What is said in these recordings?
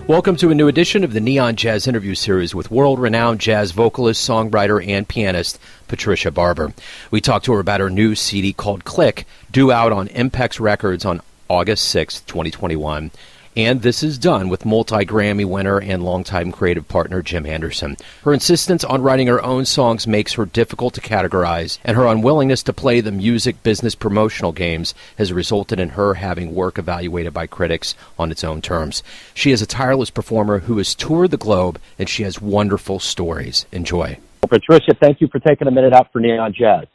Welcome to a new edition of the Neon Jazz Interview Series with world-renowned jazz vocalist, songwriter, and pianist Patricia Barber. We talked to her about her new CD called Clique, due out on Impex Records on August 6, 2021. And this is done with multi-Grammy winner and longtime creative partner Jim Anderson. Her insistence on writing her own songs makes her difficult to categorize, and her unwillingness to play the music business promotional games has resulted in her having work evaluated by critics on its own terms. She is a tireless performer who has toured the globe, and she has wonderful stories. Enjoy. Well, Patricia, thank you for taking a minute out for Neon Jazz.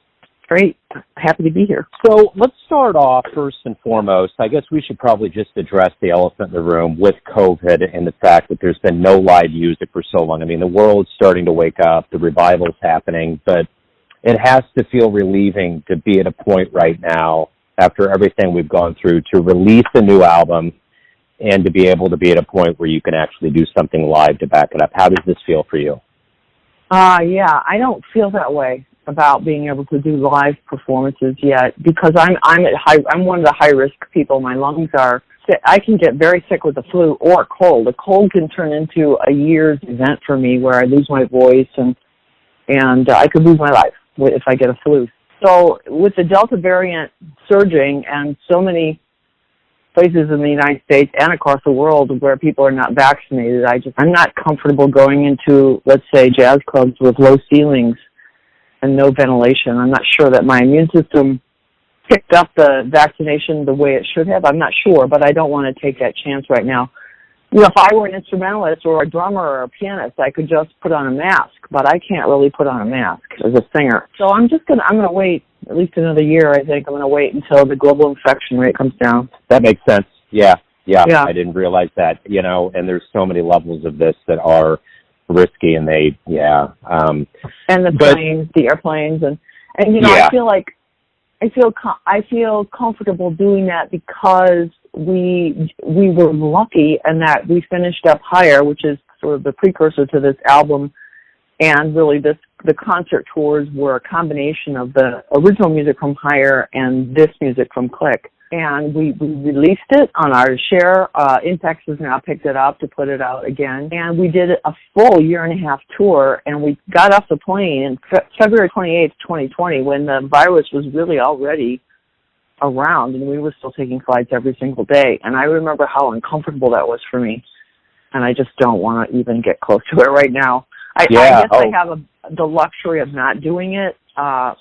Great. Happy to be here. So let's start off first and foremost. I guess we should probably just address the elephant in the room with COVID and the fact that there's been no live music for so long. I mean, the world's starting to wake up, the revival's happening, but it has to feel relieving to be at a point right now, after everything we've gone through, to release a new album and to be able to be at a point where you can actually do something live to back it up. How does this feel for you? Yeah, I don't feel that way about being able to do live performances yet, because I'm one of the high risk people. My lungs are sick. I can get very sick with the flu or a cold. A cold can turn into a year's event for me, where I lose my voice and I could lose my life if I get a flu. So with the Delta variant surging and so many places in the United States and across the world where people are not vaccinated, I'm not comfortable going into, let's say, jazz clubs with low ceilings and no ventilation. I'm not sure that my immune system picked up the vaccination the way it should have. I'm not sure, but I don't want to take that chance right now. You know, if I were an instrumentalist or a drummer or a pianist, I could just put on a mask, but I can't really put on a mask as a singer. So I'm gonna wait at least another year. I think I'm gonna wait until the global infection rate comes down. That makes sense. Yeah. I didn't realize that, and there's so many levels of this that are risky, and and the airplanes, and I feel comfortable doing that because we were lucky in that we finished up Higher, which is sort of the precursor to this album, and really the concert tours were a combination of the original music from Higher and this music from Clique. And we released it on our share. Impex has now picked it up to put it out again. And we did a full year-and-a-half tour, and we got off the plane in February 28th, 2020, when the virus was really already around, and we were still taking flights every single day. And I remember how uncomfortable that was for me, and I just don't want to even get close to it right now. I guess I have the luxury of not doing it. And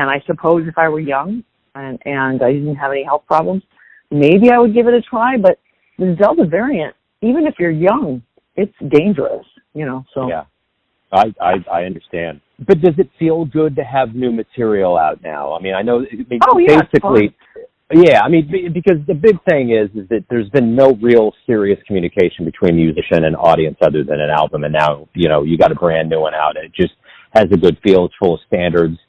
I suppose if I were young, and I didn't have any health problems, maybe I would give it a try. But the Delta variant, even if you're young, it's dangerous, so. Yeah, I understand. But does it feel good to have new material out now? I mean, I know basically, because the big thing is that there's been no real serious communication between musician and audience other than an album, and now, you got a brand new one out. It just has a good feel. It's full of standards.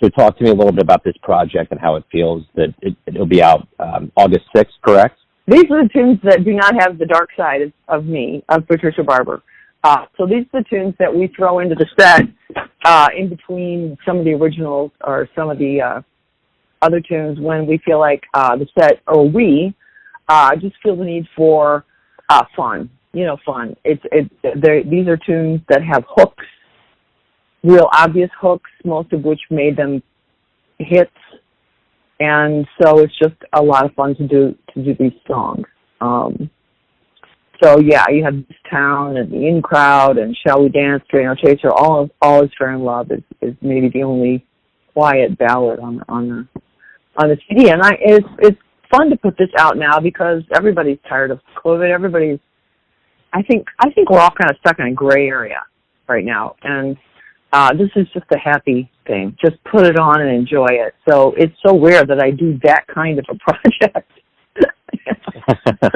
So talk to me a little bit about this project and how it feels that it'll be out August 6th, correct? These are the tunes that do not have the dark side of me, of Patricia Barber. So these are the tunes that we throw into the set in between some of the originals or some of the other tunes when we feel like the set, or we just feel the need for fun, fun. These are tunes that have hooks, real obvious hooks, most of which made them hits, and so it's just a lot of fun to do these songs. You have This Town and The In Crowd and Shall We Dance, Drano Chaser. All Is Fair in Love is maybe the only quiet ballad on the CD, and it's fun to put this out now because everybody's tired of COVID. I think we're all kind of stuck in a gray area right now, and this is just a happy thing. Just put it on and enjoy it. So it's so rare that I do that kind of a project.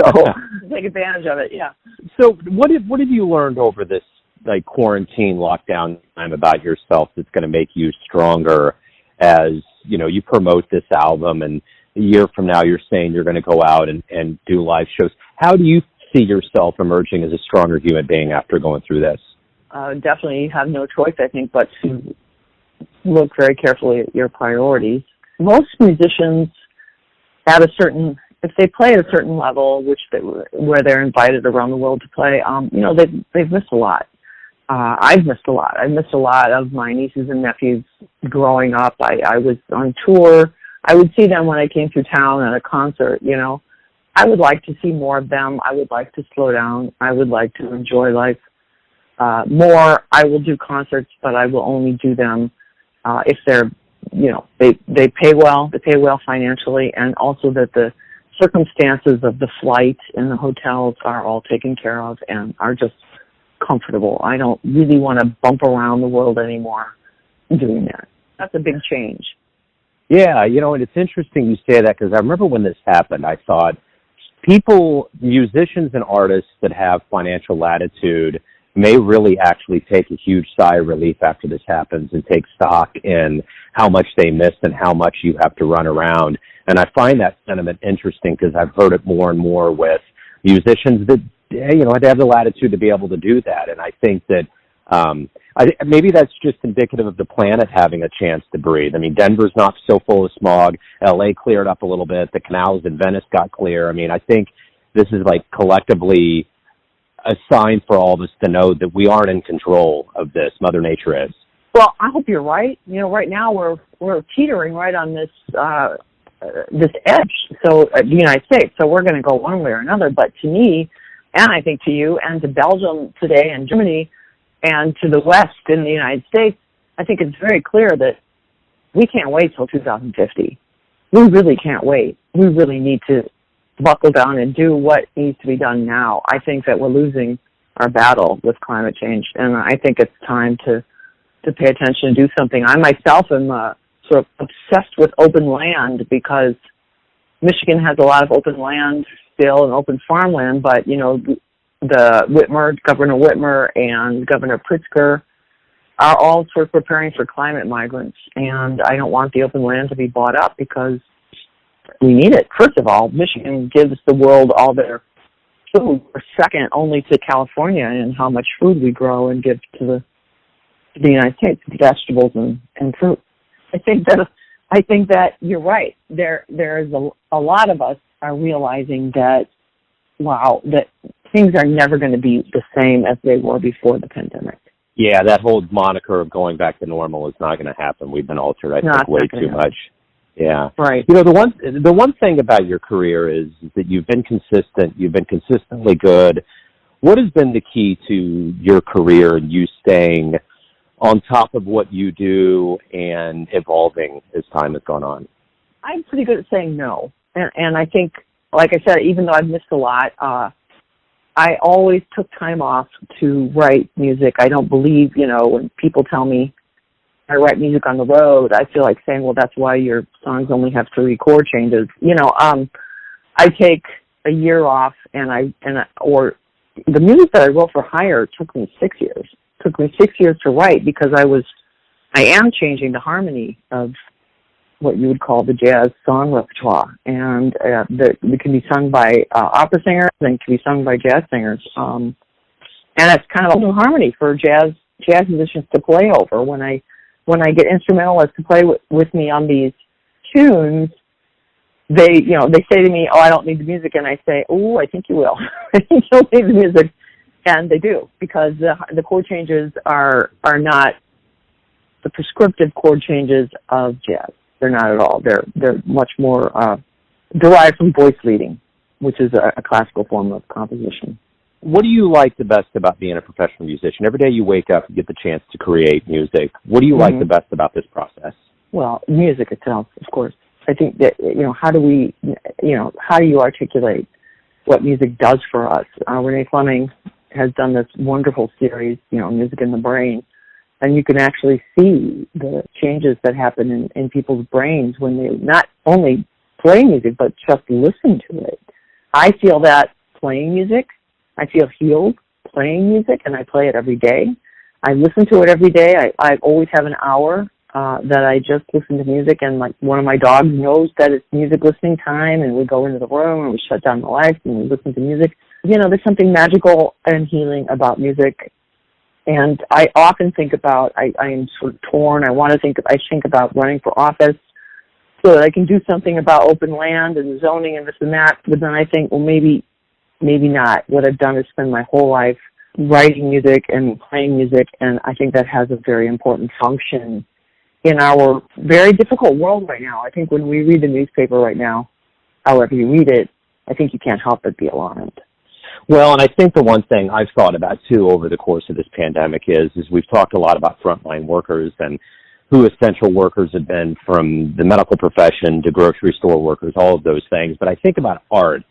So take advantage of it, yeah. So what have you learned over this quarantine lockdown time about yourself that's going to make you stronger as, you promote this album, and a year from now you're saying you're going to go out and do live shows? How do you see yourself emerging as a stronger human being after going through this? Definitely you have no choice, I think, but to look very carefully at your priorities. Most musicians at a certain if they play at a certain level, where they're invited around the world to play, they've missed a lot. I've missed a lot. I've missed a lot of my nieces and nephews growing up. I was on tour. I would see them when I came through town at a concert, I would like to see more of them. I would like to slow down. I would like to enjoy life more. I will do concerts, but I will only do them if they're, they pay well. They pay well financially, and also that the circumstances of the flight and the hotels are all taken care of and are just comfortable. I don't really want to bump around the world anymore doing that. That's a big change. Yeah, and it's interesting you say that, because I remember when this happened, I thought musicians and artists that have financial latitude may really actually take a huge sigh of relief after this happens and take stock in how much they missed and how much you have to run around. And I find that sentiment interesting, because I've heard it more and more with musicians that, have the latitude to be able to do that. And I think that maybe that's just indicative of the planet having a chance to breathe. I mean, Denver's not so full of smog. LA cleared up a little bit. The canals in Venice got clear. I mean, I think this is like collectively a sign for all of us to know that we aren't in control of this. Mother Nature is. Well, I hope you're right. Right now we're teetering right on this this edge. So the United States. So we're going to go one way or another. But to me, and I think to you, and to Belgium today, and Germany, and to the West in the United States, I think it's very clear that we can't wait till 2050. We really can't wait. We really need to buckle down and do what needs to be done now. I think that we're losing our battle with climate change, and I think it's time to pay attention and do something. I myself am sort of obsessed with open land, because Michigan has a lot of open land still and open farmland, but, Governor Whitmer and Governor Pritzker are all sort of preparing for climate migrants, and I don't want the open land to be bought up, because we need it. First of all, Michigan gives the world all their food. We're second only to California in how much food we grow and give to the United States, vegetables and fruit. I think that you're right. There's a lot of us are realizing that, that things are never going to be the same as they were before the pandemic. Yeah, that whole moniker of going back to normal is not going to happen. We've been altered, I think, way too much. Yeah. Right. The one thing about your career is that you've been consistent. You've been consistently good. What has been the key to your career and you staying on top of what you do and evolving as time has gone on? I'm pretty good at saying no. And I think, like I said, even though I've missed a lot, I always took time off to write music. I don't believe, when people tell me I write music on the road, I feel like saying, well, that's why your songs only have 3 chord changes. I take a year off, or the music that I wrote for Hire took me 6 years. It took me 6 years to write, because I am changing the harmony of what you would call the jazz song repertoire, and it can be sung by opera singers and can be sung by jazz singers, and it's kind of a new harmony for jazz musicians to play over. When I get instrumentalists to play with me on these tunes, they say to me, "Oh, I don't need the music," and I say, "Oh, I think you will. I think you'll need the music," and they do, because the chord changes are not the prescriptive chord changes of jazz. They're not at all. They're much more derived from voice leading, which is a classical form of composition. What do you like the best about being a professional musician? Every day you wake up and get the chance to create music. What do you like the best about this process? Well, music itself, of course. I think that, how do you articulate what music does for us? Renee Fleming has done this wonderful series, Music in the Brain, and you can actually see the changes that happen in people's brains when they not only play music, but just listen to it. I feel that playing music. I feel healed playing music, and I play it every day. I listen to it every day. I always have an hour that I just listen to music, and like one of my dogs knows that it's music listening time, and we go into the room and we shut down the lights and we listen to music. There's something magical and healing about music. And I often think about, I am sort of torn. I think about running for office. so that I can do something about open land and zoning and this and that. But then I think, well, maybe not. What I've done is spend my whole life writing music and playing music, and I think that has a very important function in our very difficult world right now. I think when we read the newspaper right now, however you read it, I think you can't help but be alarmed. Well, and I think the one thing I've thought about, too, over the course of this pandemic is we've talked a lot about frontline workers and who essential workers have been, from the medical profession to grocery store workers, all of those things. But I think about art.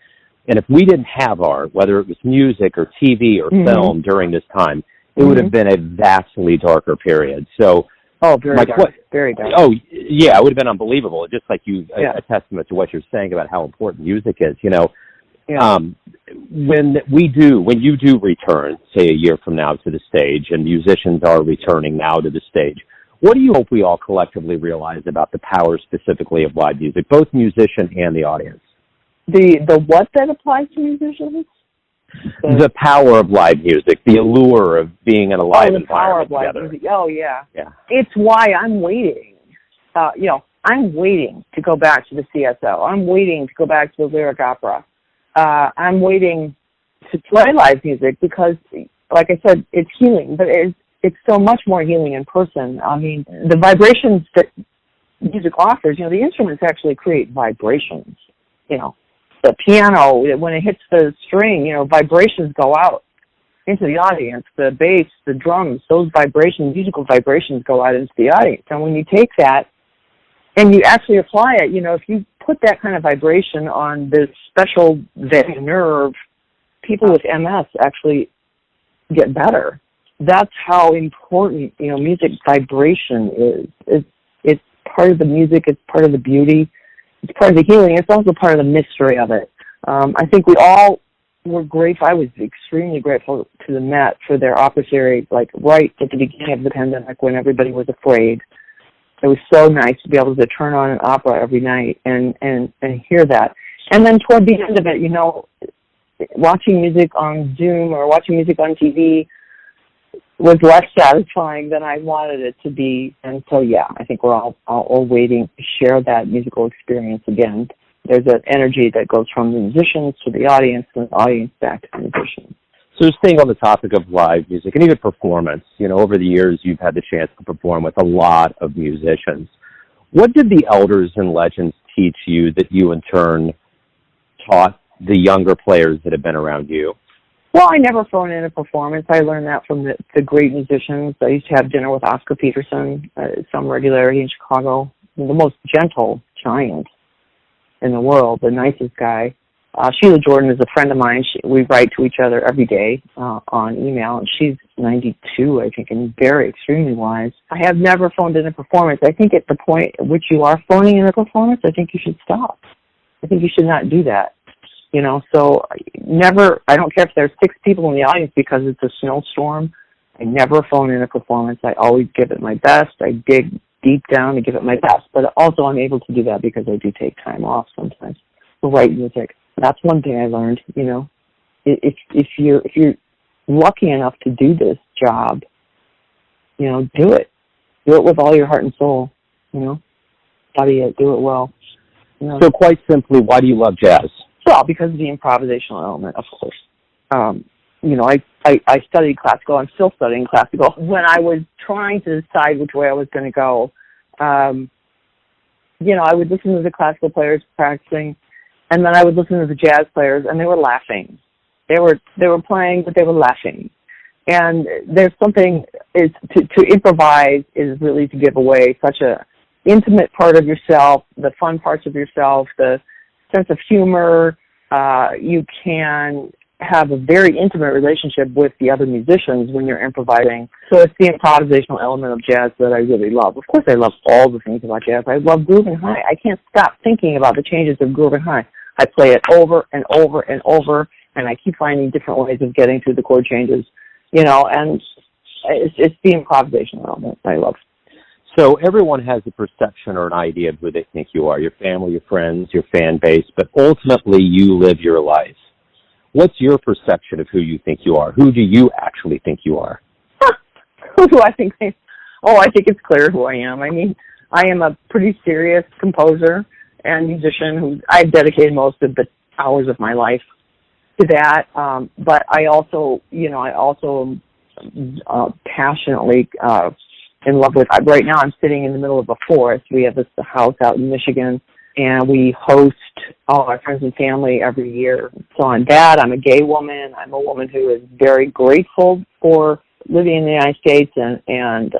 And if we didn't have art, whether it was music or TV or film during this time, it would have been a vastly darker period. So, very dark. Very dark. Oh, yeah, it would have been unbelievable. Just like a testament to what you're saying about how important music is, you know. Yeah. When you do return, say a year from now to the stage, and musicians are returning now to the stage, what do you hope we all collectively realize about the power specifically of live music, both musician and the audience? The what that applies to musicians? The power of live music, the allure of being in a live environment power of live together. Music. Oh, yeah. It's why I'm waiting. I'm waiting to go back to the CSO. I'm waiting to go back to the lyric opera. I'm waiting to play live music because, like I said, it's healing, but it's so much more healing in person. I mean, the vibrations that music offers, the instruments actually create vibrations. The piano, when it hits the string, vibrations go out into the audience. The bass, the drums, those vibrations, musical vibrations go out into the audience. And when you take that and you actually apply it, if you put that kind of vibration on this special vagus nerve, people with MS actually get better. That's how important, music vibration is. It's part of the music. It's part of the beauty. It's part of the healing. It's also part of the mystery of it. I think we all were grateful. I was extremely grateful to the Met for their opera series, like right at the beginning of the pandemic when everybody was afraid. It was so nice to be able to turn on an opera every night and hear that. And then toward the end of it, watching music on Zoom or watching music on TV was less satisfying than I wanted it to be. And so, I think we're all waiting to share that musical experience again. There's an energy that goes from the musicians to the audience and the audience back to the musicians. So staying on the topic of live music and even performance, over the years you've had the chance to perform with a lot of musicians. What did the elders and legends teach you that you in turn taught the younger players that have been around you? Well, I never phone in a performance. I learned that from the great musicians. I used to have dinner with Oscar Peterson at some regularity in Chicago. The most gentle giant in the world, the nicest guy. Sheila Jordan is a friend of mine. We write to each other every day on email, and she's 92, I think, and very extremely wise. I have never phoned in a performance. I think at the point at which you are phoning in a performance, I think you should stop. I think you should not do that. So I don't care if there's 6 people in the audience because it's a snowstorm. I never phone in a performance. I always give it my best. I dig deep down to give it my best. But also I'm able to do that because I do take time off sometimes to write music. That's one thing I learned, If you're lucky enough to do this job, do it. Do it with all your heart and soul, Study it, do it well. So quite simply, why do you love jazz? Well, because of the improvisational element, of course. I studied classical. I'm still studying classical. When I was trying to decide which way I was going to go, I would listen to the classical players practicing, and then I would listen to the jazz players, and they were laughing. They were playing, but they were laughing. And there's something to improvise is really to give away such a intimate part of yourself, the fun parts of yourself, the sense of humor. You can have a very intimate relationship with the other musicians when you're improvising. So it's the improvisational element of jazz that I really love. Of course, I love all the things about jazz. I love groove and high. I can't stop thinking about the changes of groove and high. I play it over and over and over, and I keep finding different ways of getting through the chord changes, and it's the improvisational element I love. So everyone has a perception or an idea of who they think you are, your family, your friends, your fan base, but ultimately you live your life. What's your perception of who you think you are? Who do you actually think you are? Who do I think? I think it's clear who I am. I mean, I am a pretty serious composer and musician who I've dedicated most of the hours of my life to that. But I also am passionately in love with. Right now, I'm sitting in the middle of a forest. We have this house out in Michigan, and we host all our friends and family every year. So I'm that. I'm a gay woman. I'm a woman who is very grateful for living in the United States and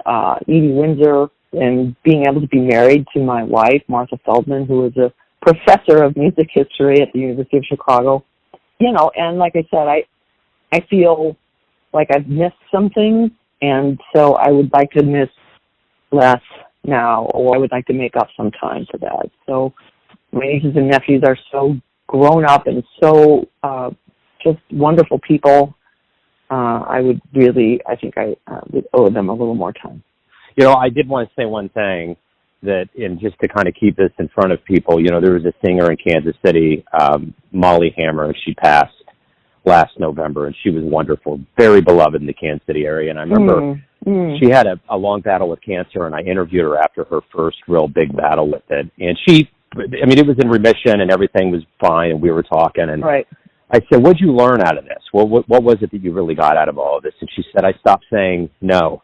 Edie Windsor and being able to be married to my wife, Martha Feldman, who is a professor of music history at the University of Chicago. And like I said, I feel like I've missed some things, and so I would like to miss less now, or I would like to make up some time for that. So my nieces and nephews are so grown up and so just wonderful people. I think I would owe them a little more time. I did want to say one thing that, and just to kind of keep this in front of people, there was a singer in Kansas City, Molly Hammer. She passed last November, and she was wonderful, very beloved in the Kansas City area. And I remember she had a long battle with cancer, and I interviewed her after her first real big battle with it. And it was in remission, and everything was fine, and we were talking. And right. I said, what'd you learn out of this? What was it that you really got out of all of this? And she said, I stopped saying no.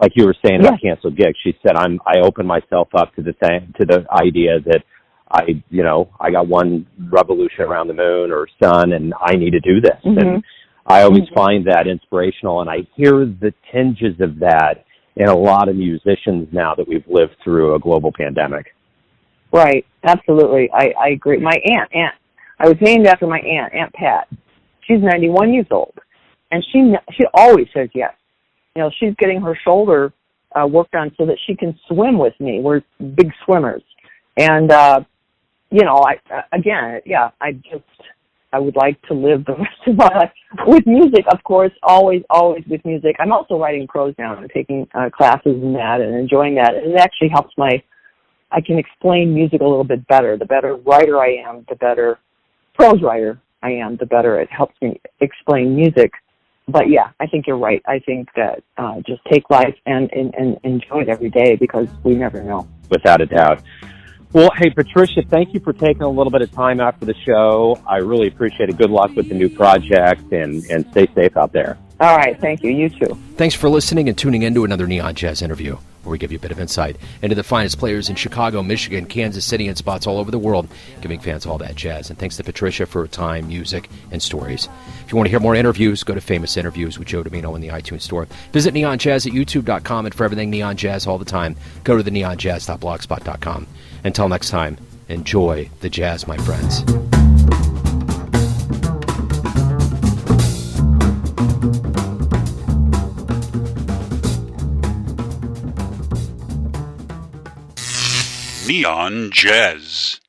Like you were saying about canceled gigs. She said, I opened myself up to the idea that I got one revolution around the moon or sun, and I need to do this. Mm-hmm. And I always find that inspirational, and I hear the tinges of that in a lot of musicians now that we've lived through a global pandemic. Right, absolutely. I agree. My aunt, I was named after my Aunt Pat. She's 91 years old, and she always says yes. She's getting her shoulder worked on so that she can swim with me. We're big swimmers. And, I would like to live the rest of my life with music, of course, always with music. I'm also writing prose now and taking classes in that and enjoying that. And it actually helps I can explain music a little bit better. The better writer I am, the better prose writer I am, the better it helps me explain music. But yeah, I think you're right. I think that just take life and enjoy it every day, because we never know. Without a doubt. Well, hey, Patricia, thank you for taking a little bit of time out for the show. I really appreciate it. Good luck with the new project, and stay safe out there. All right. Thank you. You too. Thanks for listening and tuning in to another Neon Jazz interview, where we give you a bit of insight into the finest players in Chicago, Michigan, Kansas City, and spots all over the world, giving fans all that jazz. And thanks to Patricia for her time, music, and stories. If you want to hear more interviews, go to Famous Interviews with Joe Domino in the iTunes Store. Visit neonjazz at youtube.com, and for everything Neon Jazz all the time, go to the neonjazz.blogspot.com. Until next time, enjoy the jazz, my friends. Neon Jazz.